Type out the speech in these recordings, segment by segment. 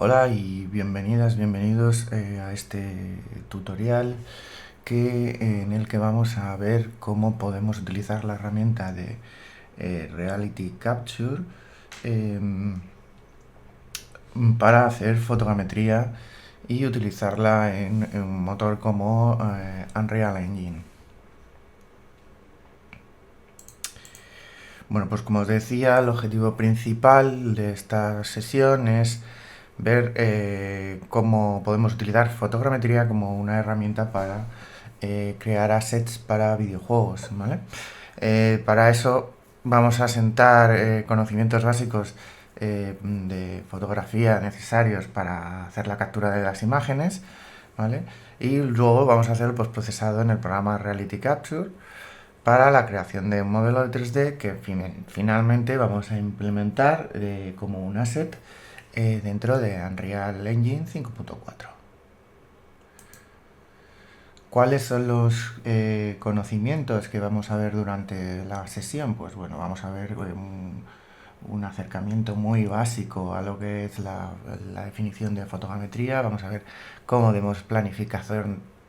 Hola y bienvenidas, bienvenidos a este tutorial en el que vamos a ver cómo podemos utilizar la herramienta de Reality Capture em, para hacer fotogrametría y utilizarla en un motor como Unreal Engine. Bueno, pues como os decía, el objetivo principal de esta sesión es ver cómo podemos utilizar fotogrametría como una herramienta para crear assets para videojuegos, ¿vale? Para eso vamos a sentar conocimientos básicos de fotografía necesarios para hacer la captura de las imágenes, ¿vale? Y luego vamos a hacer el postprocesado en el programa Reality Capture para la creación de un modelo de 3D que finalmente vamos a implementar como un asset dentro de Unreal Engine 5.4. ¿Cuáles son los conocimientos que vamos a ver durante la sesión? Pues bueno, vamos a ver un acercamiento muy básico a lo que es la definición de fotogrametría. Vamos a ver cómo debemos planificar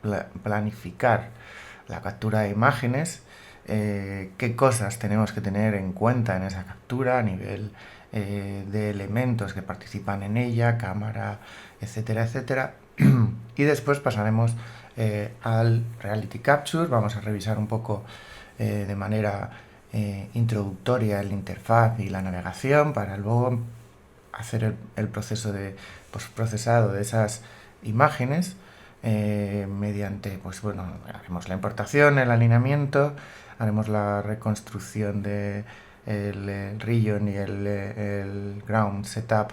la captura de imágenes, qué cosas tenemos que tener en cuenta en esa captura a nivel de elementos que participan en ella, cámara, etcétera, etcétera. Y después pasaremos al Reality Capture. Vamos a revisar un poco de manera introductoria el interfaz y la navegación para luego hacer el proceso de procesado de esas imágenes mediante, pues bueno, haremos la importación, el alineamiento, haremos la reconstrucción de el region y el ground setup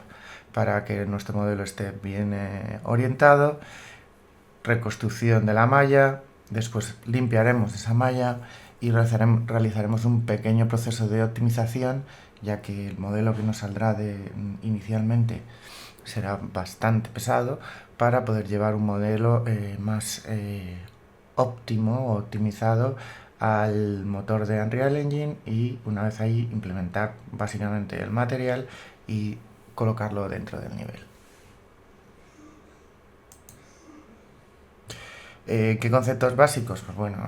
para que nuestro modelo esté bien orientado, reconstrucción de la malla, después limpiaremos esa malla y realizaremos un pequeño proceso de optimización, ya que el modelo que nos saldrá inicialmente será bastante pesado para poder llevar un modelo más óptimo o optimizado al motor de Unreal Engine y una vez ahí implementar básicamente el material y colocarlo dentro del nivel. ¿Qué conceptos básicos? Pues bueno,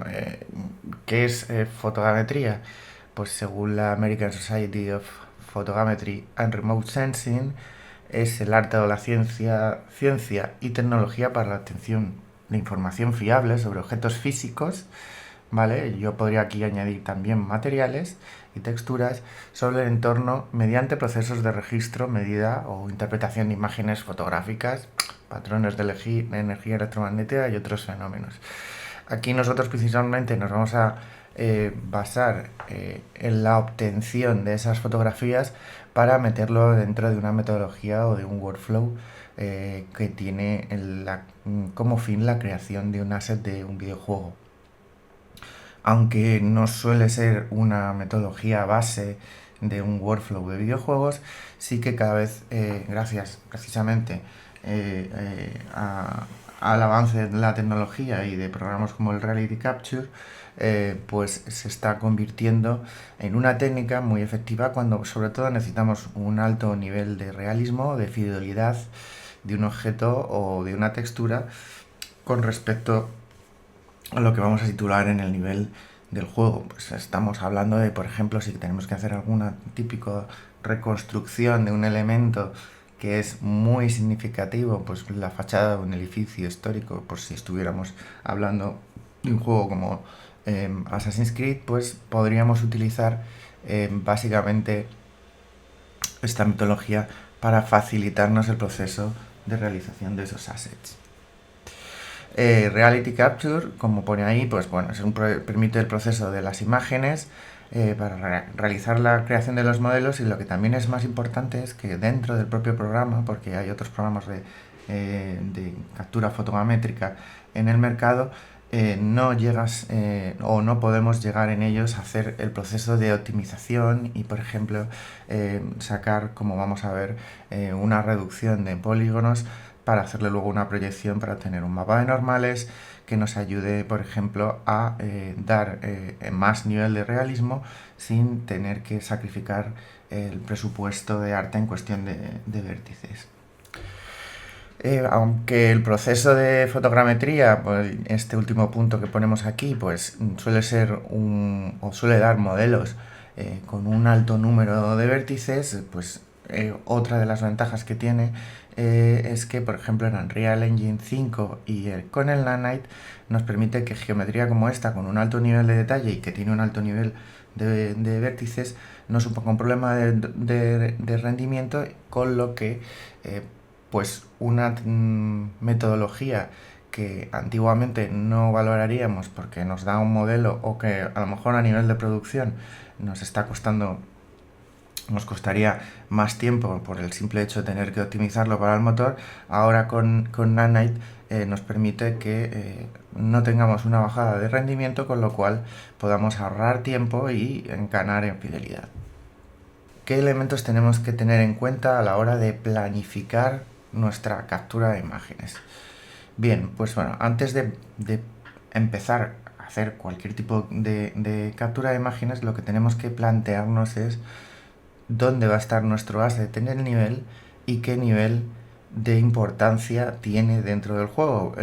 ¿qué es fotogrametría? Pues según la American Society of Photogrammetry and Remote Sensing, es el arte o la ciencia y tecnología para la obtención de información fiable sobre objetos físicos, ¿vale? Yo podría aquí añadir también materiales y texturas sobre el entorno mediante procesos de registro, medida o interpretación de imágenes fotográficas, patrones de energía electromagnética y otros fenómenos. Aquí nosotros precisamente nos vamos a basar en la obtención de esas fotografías para meterlo dentro de una metodología o de un workflow que tiene como fin la creación de un asset de un videojuego. Aunque no suele ser una metodología base de un workflow de videojuegos, sí que cada vez, gracias precisamente al avance de la tecnología y de programas como el Reality Capture, pues se está convirtiendo en una técnica muy efectiva cuando sobre todo necesitamos un alto nivel de realismo, de fidelidad de un objeto o de una textura con respecto a lo que vamos a titular en el nivel del juego. Pues estamos hablando de, por ejemplo, si tenemos que hacer alguna típica reconstrucción de un elemento que es muy significativo, pues la fachada de un edificio histórico, por si estuviéramos hablando de un juego como Assassin's Creed, pues podríamos utilizar básicamente esta metodología para facilitarnos el proceso de realización de esos assets. Reality Capture, como pone ahí, pues bueno, permite el proceso de las imágenes para realizar la creación de los modelos, y lo que también es más importante es que dentro del propio programa, porque hay otros programas de captura fotogramétrica en el mercado, no llegas o no podemos llegar en ellos a hacer el proceso de optimización y, por ejemplo, sacar, como vamos a ver, una reducción de polígonos para hacerle luego una proyección para obtener un mapa de normales que nos ayude, por ejemplo, a dar más nivel de realismo sin tener que sacrificar el presupuesto de arte en cuestión de vértices. Aunque el proceso de fotogrametría, pues este último punto que ponemos aquí, pues suele ser o suele dar modelos con un alto número de vértices, pues otra de las ventajas que tiene es que, por ejemplo, en Unreal Engine 5 y con el Nanite nos permite que geometría como esta, con un alto nivel de detalle y que tiene un alto nivel de vértices, no suponga un problema de rendimiento, con lo que pues una metodología que antiguamente no valoraríamos porque nos da un modelo o que a lo mejor a nivel de producción nos costaría más tiempo por el simple hecho de tener que optimizarlo para el motor, ahora con Nanite nos permite que no tengamos una bajada de rendimiento, con lo cual podamos ahorrar tiempo y ganar en fidelidad. ¿Qué elementos tenemos que tener en cuenta a la hora de planificar nuestra captura de imágenes? Bien, pues bueno, antes de empezar a hacer cualquier tipo de captura de imágenes, lo que tenemos que plantearnos es dónde va a estar nuestro asset en el nivel y qué nivel de importancia tiene dentro del juego.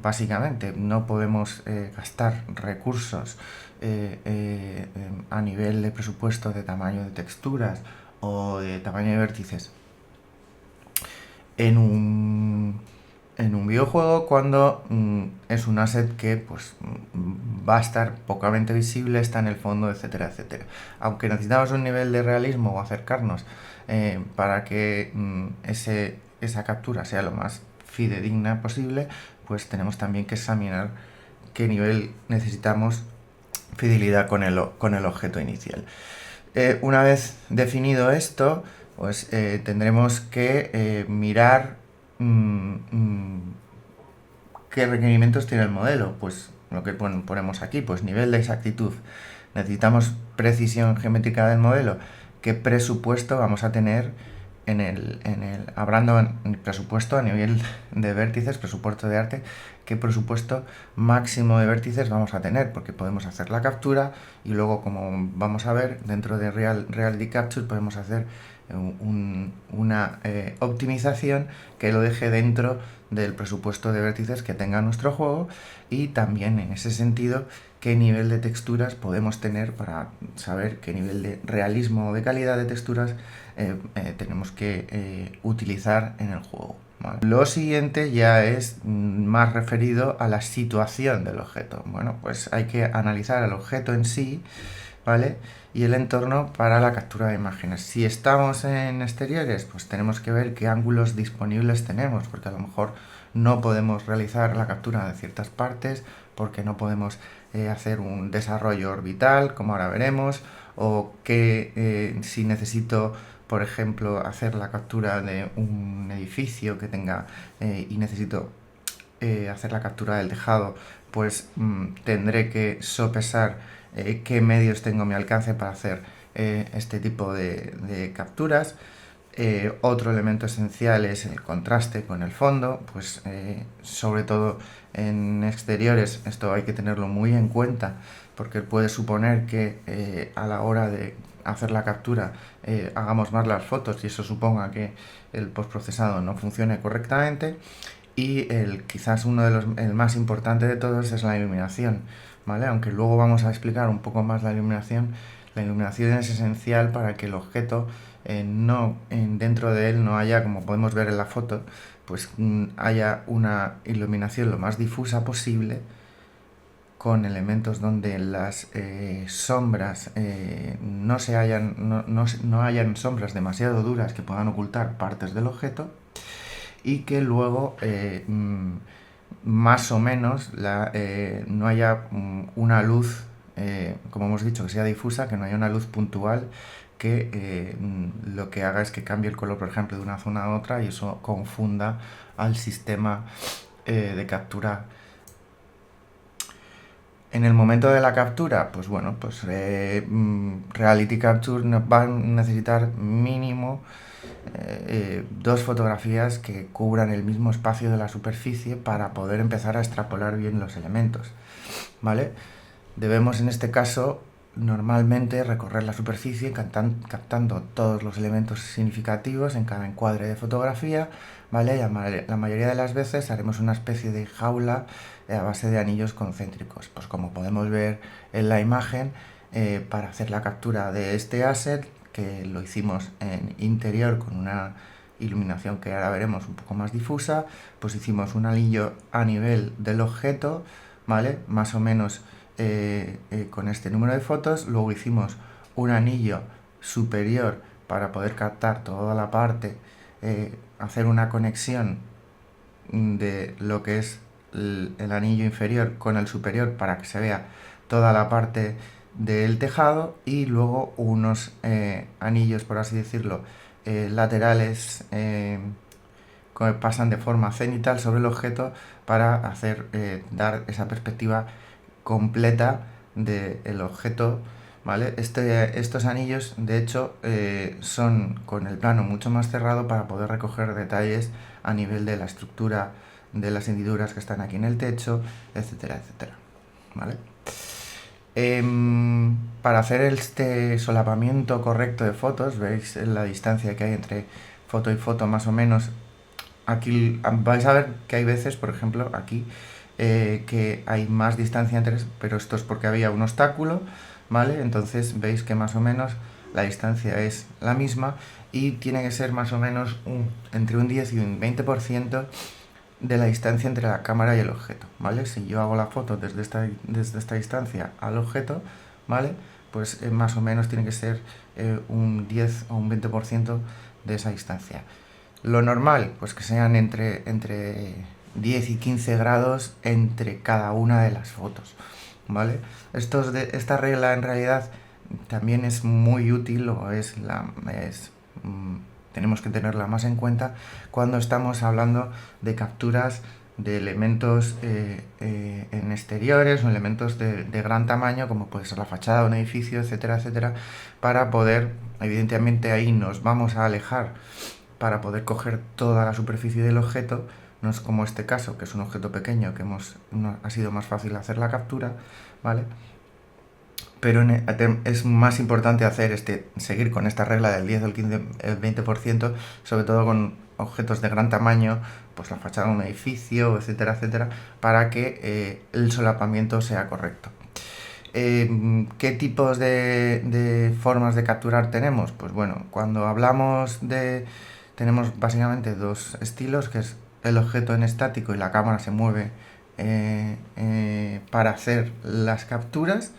Básicamente, no podemos gastar recursos a nivel de presupuesto de tamaño de texturas o de tamaño de vértices en un videojuego cuando es un asset que pues va a estar pocamente visible, está en el fondo, etcétera, etcétera. Aunque necesitamos un nivel de realismo o acercarnos para que esa captura sea lo más fidedigna posible, pues tenemos también que examinar qué nivel necesitamos fidelidad con el objeto inicial. Una vez definido esto, pues tendremos que mirar qué requerimientos tiene el modelo. Pues lo que ponemos aquí, pues nivel de exactitud. Necesitamos precisión geométrica del modelo. ¿Qué presupuesto vamos a tener hablando en presupuesto a nivel de vértices, presupuesto de arte, qué presupuesto máximo de vértices vamos a tener? Porque podemos hacer la captura y luego, como vamos a ver, dentro de Reality Capture podemos hacer una optimización que lo deje dentro del presupuesto de vértices que tenga nuestro juego, y también en ese sentido qué nivel de texturas podemos tener para saber qué nivel de realismo o de calidad de texturas tenemos que utilizar en el juego. ¿Vale? Lo siguiente ya es más referido a la situación del objeto. Bueno, pues hay que analizar el objeto en sí, ¿vale? Y el entorno para la captura de imágenes. Si estamos en exteriores, pues tenemos que ver qué ángulos disponibles tenemos, porque a lo mejor no podemos realizar la captura de ciertas partes, porque no podemos hacer un desarrollo orbital, como ahora veremos, o que si necesito, por ejemplo, hacer la captura de un edificio que tenga y necesito hacer la captura del tejado, pues tendré que sopesar qué medios tengo a mi alcance para hacer este tipo de capturas. Otro elemento esencial es el contraste con el fondo, pues sobre todo en exteriores esto hay que tenerlo muy en cuenta, porque puede suponer que a la hora de hacer la captura hagamos mal las fotos y eso suponga que el postprocesado no funcione correctamente. Y quizás el más importante de todos es la iluminación, ¿vale? Aunque luego vamos a explicar un poco más la iluminación es esencial para que el objeto dentro de él no haya, como podemos ver en la foto, pues haya una iluminación lo más difusa posible, con elementos donde las sombras no hayan sombras demasiado duras que puedan ocultar partes del objeto, y que luego más o menos no haya una luz, como hemos dicho, que sea difusa, que no haya una luz puntual que lo que haga es que cambie el color, por ejemplo, de una zona a otra, y eso confunda al sistema de captura. En el momento de la captura, pues bueno, pues Reality Capture va a necesitar mínimo dos fotografías que cubran el mismo espacio de la superficie para poder empezar a extrapolar bien los elementos, ¿vale? Debemos en este caso normalmente recorrer la superficie captando todos los elementos significativos en cada encuadre de fotografía, ¿vale? Y la mayoría de las veces haremos una especie de jaula a base de anillos concéntricos. Pues como podemos ver en la imagen, para hacer la captura de este asset, que lo hicimos en interior con una iluminación que ahora veremos un poco más difusa, pues hicimos un anillo a nivel del objeto, ¿vale? Más o menos con este número de fotos. Luego hicimos un anillo superior para poder captar toda la parte, hacer una conexión de lo que es el anillo inferior con el superior para que se vea toda la parte del tejado, y luego unos anillos, por así decirlo, laterales, que pasan de forma cenital sobre el objeto para hacer dar esa perspectiva completa del objeto, ¿vale? Estos anillos, de hecho, son con el plano mucho más cerrado para poder recoger detalles a nivel de la estructura de las hendiduras que están aquí en el techo, etcétera, etcétera, ¿vale? Para hacer este solapamiento correcto de fotos, veis la distancia que hay entre foto y foto más o menos. Aquí vais a ver que hay veces, por ejemplo, aquí, que hay más distancia entre, pero esto es porque había un obstáculo, ¿vale? Entonces veis que más o menos la distancia es la misma y tiene que ser más o menos entre un 10 y un 20% de la distancia entre la cámara y el objeto, ¿vale? Si yo hago la foto desde esta distancia al objeto, ¿vale? Pues más o menos tiene que ser un 10 o un 20% de esa distancia. Lo normal, pues que sean entre 10 y 15 grados entre cada una de las fotos, ¿vale? Esta regla en realidad también es muy útil, o tenemos que tenerla más en cuenta cuando estamos hablando de capturas de elementos en exteriores o elementos de gran tamaño, como puede ser la fachada de un edificio, etcétera, etcétera, para poder, evidentemente ahí nos vamos a alejar para poder coger toda la superficie del objeto. No es como este caso, que es un objeto pequeño, que ha sido más fácil hacer la captura, ¿vale? Pero es más importante seguir con esta regla del 10, el 15, el 20%, sobre todo con objetos de gran tamaño, pues la fachada de un edificio, etcétera, etcétera, para que el solapamiento sea correcto. ¿Qué tipos de formas de capturar tenemos? Pues bueno, cuando hablamos tenemos básicamente dos estilos, que es el objeto en estático y la cámara se mueve para hacer las capturas.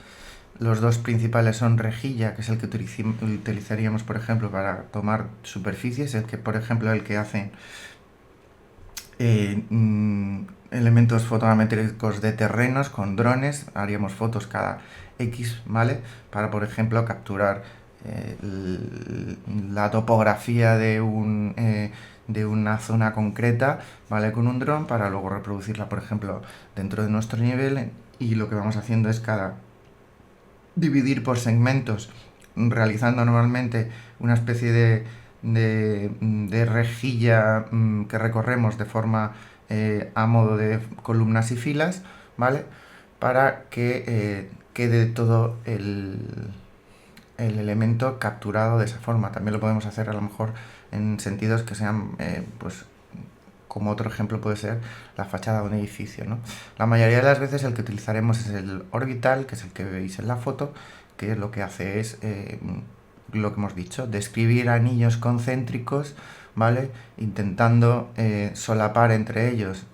Los dos principales son rejilla, que es el que utilizaríamos, por ejemplo, para tomar superficies, por ejemplo, el que hace elementos fotogramétricos de terrenos con drones. Haríamos fotos cada X, ¿vale? Para, por ejemplo, capturar la topografía de una zona concreta, ¿vale? Con un dron, para luego reproducirla, por ejemplo, dentro de nuestro nivel. Y lo que vamos haciendo es dividir por segmentos, realizando normalmente una especie de rejilla que recorremos de forma a modo de columnas y filas, ¿vale? Para que quede todo el elemento capturado de esa forma. También lo podemos hacer a lo mejor en sentidos que sean, pues, como otro ejemplo puede ser la fachada de un edificio, ¿no? La mayoría de las veces el que utilizaremos es el orbital, que es el que veis en la foto, que lo que hace es lo que hemos dicho, describir anillos concéntricos, ¿vale? Intentando solapar entre ellos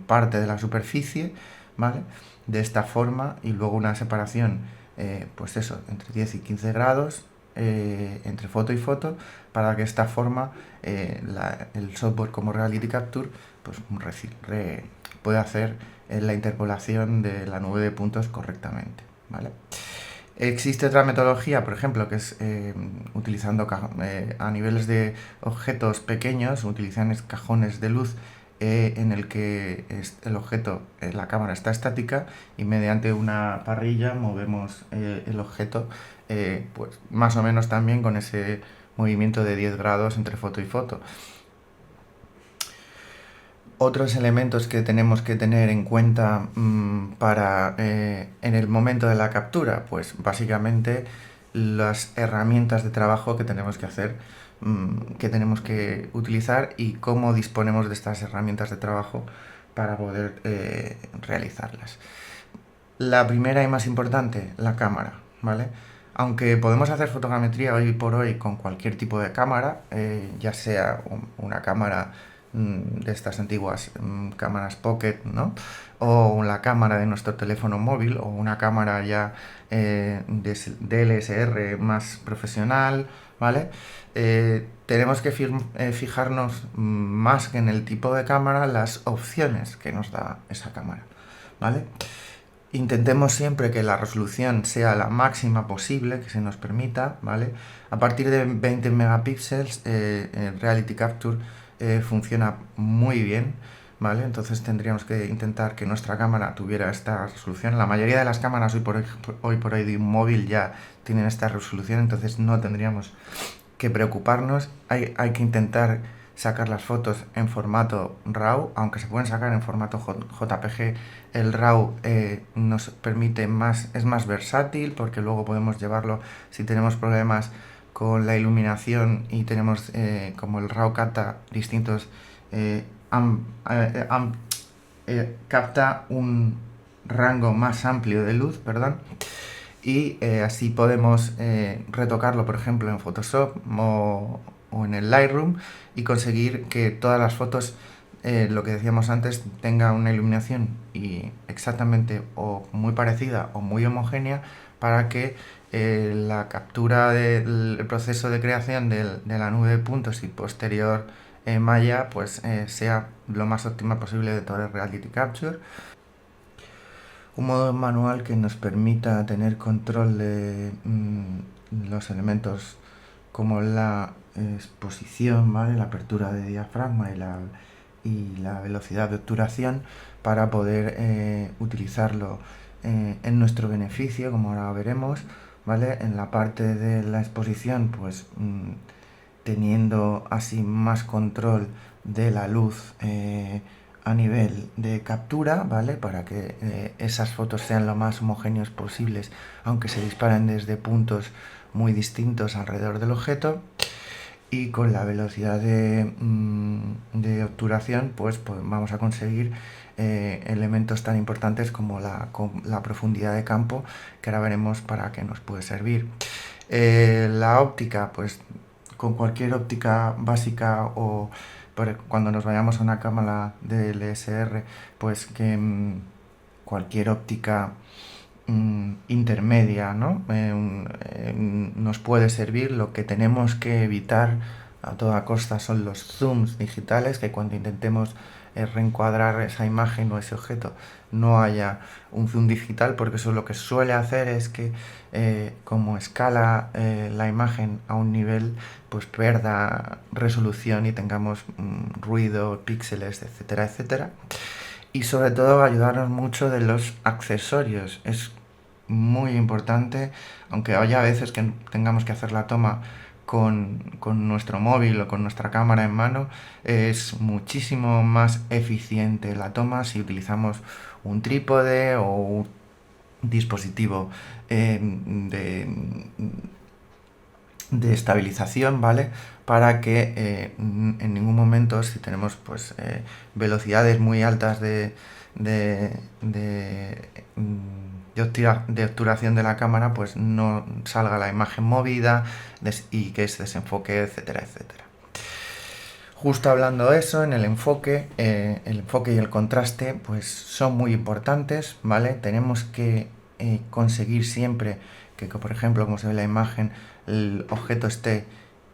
parte de la superficie, ¿vale? De esta forma, y luego una separación, pues eso, entre 10 y 15 grados entre foto y foto, para que de esta forma el software como Reality Capture pues puede hacer la interpolación de la nube de puntos correctamente, ¿vale? Existe otra metodología, por ejemplo, que es utilizando a niveles de objetos pequeños, utilizan cajones de luz en el que el objeto, la cámara está estática, y mediante una parrilla movemos el objeto, pues más o menos también con ese movimiento de 10 grados entre foto y foto. Otros elementos que tenemos que tener en cuenta para en el momento de la captura, pues básicamente las herramientas de trabajo que tenemos que hacer, que tenemos que utilizar y cómo disponemos de estas herramientas de trabajo para poder realizarlas. La primera y más importante, la cámara, ¿vale? Aunque podemos hacer fotogrametría hoy por hoy con cualquier tipo de cámara, ya sea una cámara de estas antiguas cámaras Pocket, ¿no? O la cámara de nuestro teléfono móvil, o una cámara ya DSLR más profesional, ¿vale? Tenemos que fijarnos más que en el tipo de cámara, las opciones que nos da esa cámara, ¿vale? Intentemos siempre que la resolución sea la máxima posible que se nos permita, ¿vale? A partir de 20 megapíxeles, Reality Capture funciona muy bien, ¿vale? Entonces tendríamos que intentar que nuestra cámara tuviera esta resolución. La mayoría de las cámaras hoy por hoy de un móvil ya tienen esta resolución, entonces no tendríamos que preocuparnos. Hay que intentar sacar las fotos en formato RAW, aunque se pueden sacar en formato JPG. El RAW nos permite más, es más versátil porque luego podemos llevarlo si tenemos problemas con la iluminación y tenemos como el RAW capta distintos capta un rango más amplio de luz, perdón, y así podemos retocarlo, por ejemplo, en Photoshop o en el Lightroom y conseguir que todas las fotos, lo que decíamos antes, tenga una iluminación y exactamente o muy parecida o muy homogénea para que la captura del proceso de creación de la nube de puntos y posterior malla pues sea lo más óptima posible de todo el Reality Capture. Un modo manual que nos permita tener control de los elementos como la exposición, ¿vale? La apertura de diafragma y la velocidad de obturación para poder utilizarlo en nuestro beneficio, como ahora veremos, ¿vale? En la parte de la exposición, pues teniendo así más control de la luz a nivel de captura, ¿vale? Para que esas fotos sean lo más homogéneos posibles, aunque se disparen desde puntos muy distintos alrededor del objeto. Y con la velocidad de obturación, pues vamos a conseguir elementos tan importantes como la profundidad de campo, que ahora veremos para qué nos puede servir. La óptica, pues con cualquier óptica básica o cuando nos vayamos a una cámara DSLR, pues que cualquier óptica intermedia, ¿no? Nos puede servir. Lo que tenemos que evitar a toda costa son los zooms digitales, que cuando intentemos reencuadrar esa imagen o ese objeto no haya un zoom digital, porque eso lo que suele hacer es que como escala la imagen a un nivel, pues pierda resolución y tengamos ruido, píxeles, etcétera, etcétera. Y sobre todo ayudarnos mucho de los accesorios. Es muy importante, aunque haya veces que tengamos que hacer la toma con nuestro móvil o con nuestra cámara en mano, es muchísimo más eficiente la toma si utilizamos un trípode o un dispositivo de estabilización, ¿vale? Para que en ningún momento, si tenemos pues velocidades muy altas de obturación de la cámara, pues no salga la imagen movida y que se desenfoque, etcétera, etcétera. Justo hablando de eso, en el enfoque y el contraste pues son muy importantes, ¿vale? Tenemos que conseguir siempre que, por ejemplo, como se ve en la imagen, el objeto esté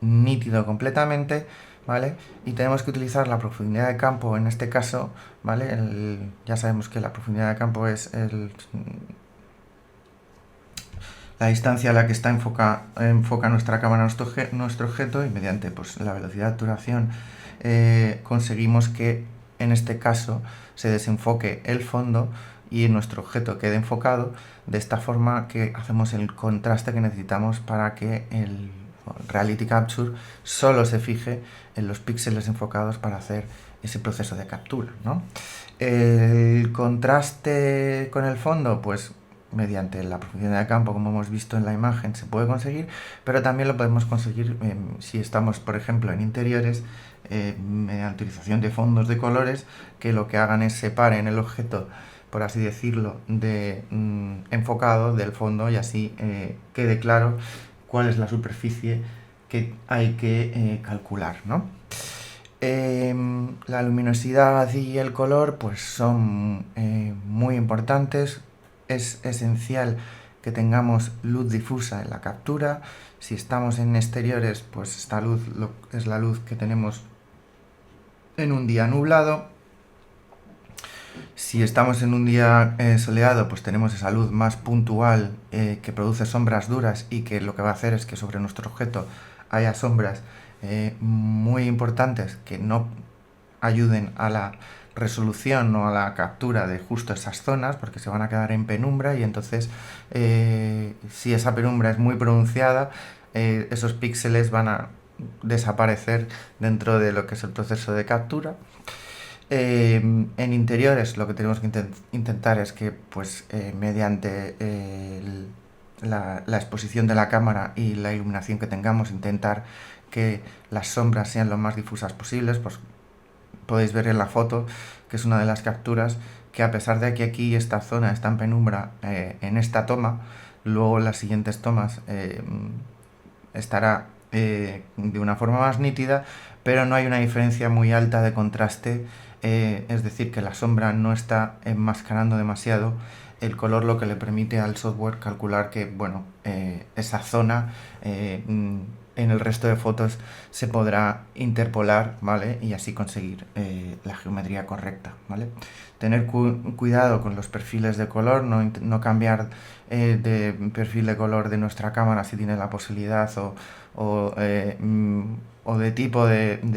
nítido completamente, ¿vale? Y tenemos que utilizar la profundidad de campo en este caso, ¿vale? Ya sabemos que la profundidad de campo es la distancia a la que enfoca nuestra cámara nuestro objeto, y mediante pues, la velocidad de obturación conseguimos que en este caso se desenfoque el fondo y nuestro objeto quede enfocado, de esta forma que hacemos el contraste que necesitamos para que el Reality Capture solo se fije en los píxeles enfocados para hacer ese proceso de captura, ¿no? El contraste con el fondo, pues mediante la profundidad de campo, como hemos visto en la imagen, se puede conseguir, pero también lo podemos conseguir si estamos, por ejemplo, en interiores, mediante utilización de fondos de colores que lo que hagan es separen el objeto, por así decirlo, enfocado del fondo, y así quede claro cuál es la superficie que hay que calcular, ¿no? La luminosidad y el color pues son muy importantes. Es esencial que tengamos luz difusa en la captura. Si estamos en exteriores, pues esta luz es la luz que tenemos en un día nublado. Si estamos en un día soleado, pues tenemos esa luz más puntual que produce sombras duras y que lo que va a hacer es que sobre nuestro objeto haya sombras muy importantes que no ayuden a la resolución o a la captura de justo esas zonas, porque se van a quedar en penumbra, y entonces si esa penumbra es muy pronunciada, esos píxeles van a desaparecer dentro de lo que es el proceso de captura. En interiores lo que tenemos que intentar es que pues mediante la exposición de la cámara y la iluminación que tengamos, intentar que las sombras sean lo más difusas posibles. Pues podéis ver en la foto que es una de las capturas que, a pesar de que aquí esta zona está en penumbra en esta toma, luego en las siguientes tomas estará de una forma más nítida, pero no hay una diferencia muy alta de contraste, es decir, que la sombra no está enmascarando demasiado el color, lo que le permite al software calcular que, bueno, esa zona en el resto de fotos se podrá interpolar, ¿vale? Y así conseguir la geometría correcta, ¿vale? Tener cuidado con los perfiles de color, no cambiar de perfil de color de nuestra cámara si tiene la posibilidad, o de tipo de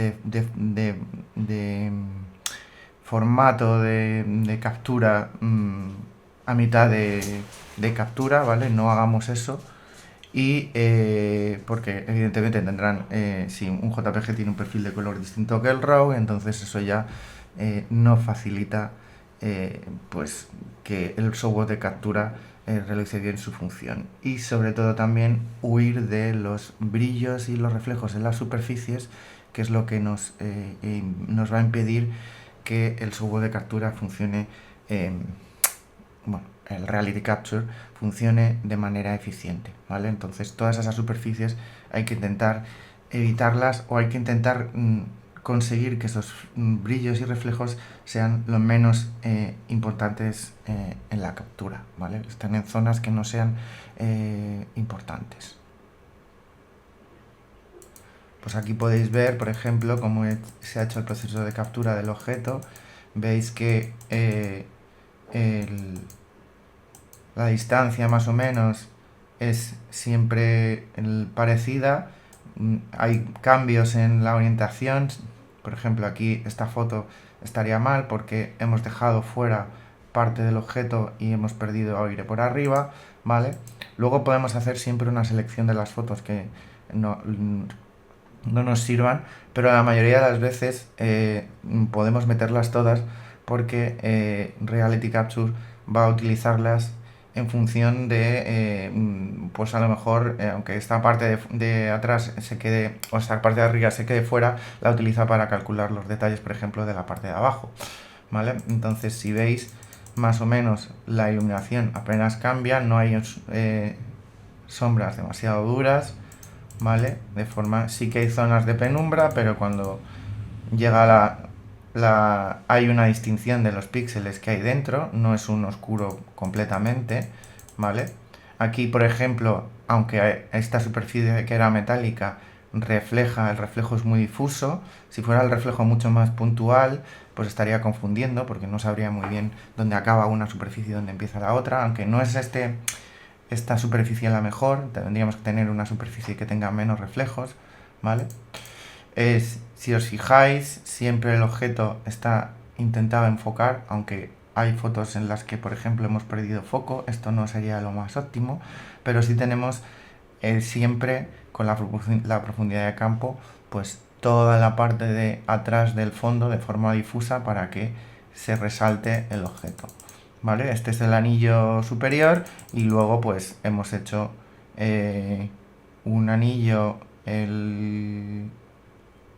formato de captura a mitad de captura, ¿vale? No hagamos eso. Y porque evidentemente tendrán, si un JPG tiene un perfil de color distinto que el RAW, entonces eso ya no facilita pues que el software de captura realice bien su función. Y sobre todo también huir de los brillos y los reflejos en las superficies, que es lo que nos va a impedir que el software de captura funcione, bueno, el Reality Capture funcione de manera eficiente, ¿vale? Entonces todas esas superficies hay que intentar evitarlas, o hay que intentar conseguir que esos brillos y reflejos sean lo menos importantes en la captura, ¿vale? Están en zonas que no sean importantes. Pues aquí podéis ver, por ejemplo, cómo se ha hecho el proceso de captura del objeto. Veis que la distancia más o menos es siempre parecida. Hay cambios en la orientación. Por ejemplo, aquí esta foto estaría mal porque hemos dejado fuera parte del objeto y hemos perdido aire por arriba, ¿vale? Luego podemos hacer siempre una selección de las fotos que no nos sirvan, pero la mayoría de las veces podemos meterlas todas, porque Reality Capture va a utilizarlas en función de, pues a lo mejor, aunque esta parte de atrás se quede, o esta parte de arriba se quede fuera, la utiliza para calcular los detalles, por ejemplo, de la parte de abajo, ¿vale? Entonces, si veis, más o menos la iluminación apenas cambia, no hay sombras demasiado duras, ¿vale? De forma, sí que hay zonas de penumbra, pero cuando llega hay una distinción de los píxeles que hay dentro, no es un oscuro completamente, ¿vale? Aquí, por ejemplo, aunque esta superficie que era metálica el reflejo es muy difuso. Si fuera el reflejo mucho más puntual, pues estaría confundiendo, porque no sabría muy bien dónde acaba una superficie y dónde empieza la otra, aunque no es esta superficie la mejor, tendríamos que tener una superficie que tenga menos reflejos, ¿vale? Si os fijáis, siempre el objeto está intentado enfocar, aunque hay fotos en las que, por ejemplo, hemos perdido foco. Esto no sería lo más óptimo, pero sí tenemos siempre con la profundidad de campo, pues toda la parte de atrás del fondo de forma difusa para que se resalte el objeto. ¿Vale? Este es el anillo superior y luego pues hemos hecho un anillo, el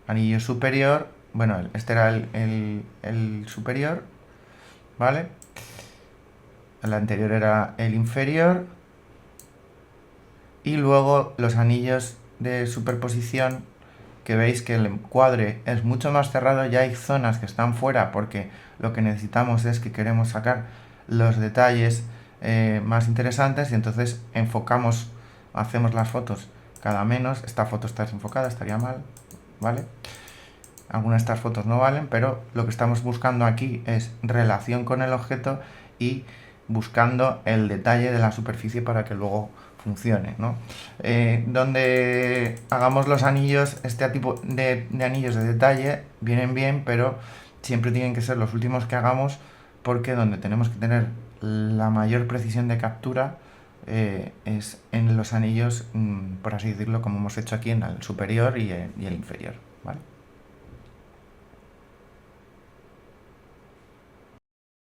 anillo superior, bueno, este era el superior, ¿vale? El anterior era el inferior y luego los anillos de superposición, que veis que el encuadre es mucho más cerrado, ya hay zonas que están fuera porque lo que necesitamos es que queremos sacar los detalles más interesantes y entonces enfocamos, hacemos las fotos cada menos. Esta foto está desenfocada, estaría mal, ¿vale? Algunas de estas fotos no valen, pero lo que estamos buscando aquí es relación con el objeto y buscando el detalle de la superficie para que luego funcione, ¿no? Donde hagamos los anillos, este tipo de anillos de detalle vienen bien, pero siempre tienen que ser los últimos que hagamos porque donde tenemos que tener la mayor precisión de captura es en los anillos, por así decirlo, como hemos hecho aquí en el superior y el inferior, ¿vale?